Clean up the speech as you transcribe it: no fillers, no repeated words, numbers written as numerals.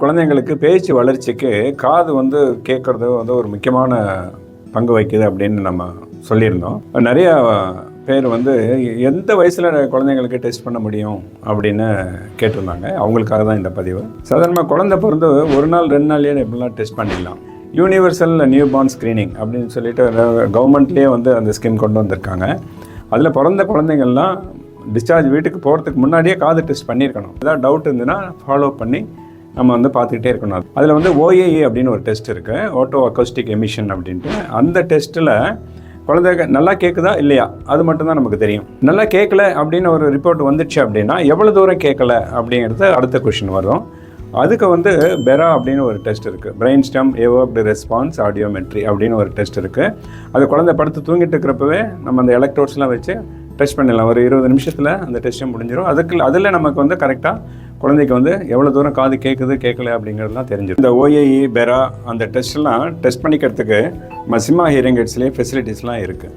குழந்தைங்களுக்கு பேச்சு வளர்ச்சிக்கு காது வந்து கேட்குறது வந்து ஒரு முக்கியமான பங்கு வகிக்குது அப்படின்னு நம்ம சொல்லியிருந்தோம். நிறைய பேர் வந்து எந்த வயசில் குழந்தைங்களுக்கு டெஸ்ட் பண்ண முடியும் அப்படின்னு கேட்டிருந்தாங்க. அவங்களுக்காக தான் இந்த பதிவு. சாதாரணமாக குழந்தை பிறந்து ஒரு நாள் 2 நாள்லேயே எப்படிலாம் டெஸ்ட் பண்ணிடலாம். யூனிவர்சல் நியூ பார்ன் ஸ்க்ரீனிங் அப்படின்னு சொல்லிட்டு கவர்மெண்ட்லேயே வந்து அந்த ஸ்கீம் கொண்டு வந்திருக்காங்க. அதில் பிறந்த குழந்தைங்கள்லாம் டிஸ்சார்ஜ் வீட்டுக்கு போகிறதுக்கு முன்னாடியே காது டெஸ்ட் பண்ணியிருக்கணும். ஏதாவது டவுட் இருந்துன்னா ஃபாலோ பண்ணி நம்ம வந்து பார்த்துக்கிட்டே இருக்கணும். அதில் வந்து OAE அப்படின்னு ஒரு டெஸ்ட் இருக்குது, ஆட்டோ அக்கோஸ்டிக் எமிஷன் அப்படின்ட்டு. அந்த டெஸ்ட்டில் குழந்தைங்க நல்லா கேட்குதா இல்லையா அது மட்டும்தான் நமக்கு தெரியும். நல்லா கேட்கல அப்படின்னு ஒரு ரிப்போர்ட் வந்துடுச்சு அப்படின்னா எவ்வளோ தூரம் கேட்கல அப்படிங்கிறது அடுத்த கொஷின் வரும். அதுக்கு வந்து பெரா அப்படின்னு ஒரு டெஸ்ட் இருக்குது, பிரெயின் ஸ்டெம் எவர்க்டு ரெஸ்பான்ஸ் ஆடியோமெட்ரி அப்படின்னு ஒரு டெஸ்ட் இருக்குது. அது குழந்தை படுத்து தூங்கிட்டு இருக்கிறப்பவே நம்ம அந்த எலக்ட்ரோட்ஸ்லாம் வச்சு டெஸ்ட் பண்ணிடலாம். ஒரு 20 நிமிஷத்தில் அந்த டெஸ்ட்டும் முடிஞ்சிடும். அதில் நமக்கு வந்து கரெக்டாக குழந்தைக்கு வந்து எவ்வளோ தூரம் காது கேட்குது கேட்கல அப்படிங்கிறதுலாம் தெரிஞ்சிடும். இந்த OAE பெரா அந்த டெஸ்ட்லாம் டெஸ்ட் பண்ணிக்கிறதுக்கு நம்ம சிம்மா ஹியரிங் எய்ட்ஸ்லேயே ஃபெசிலிட்டிஸ்லாம் இருக்குது.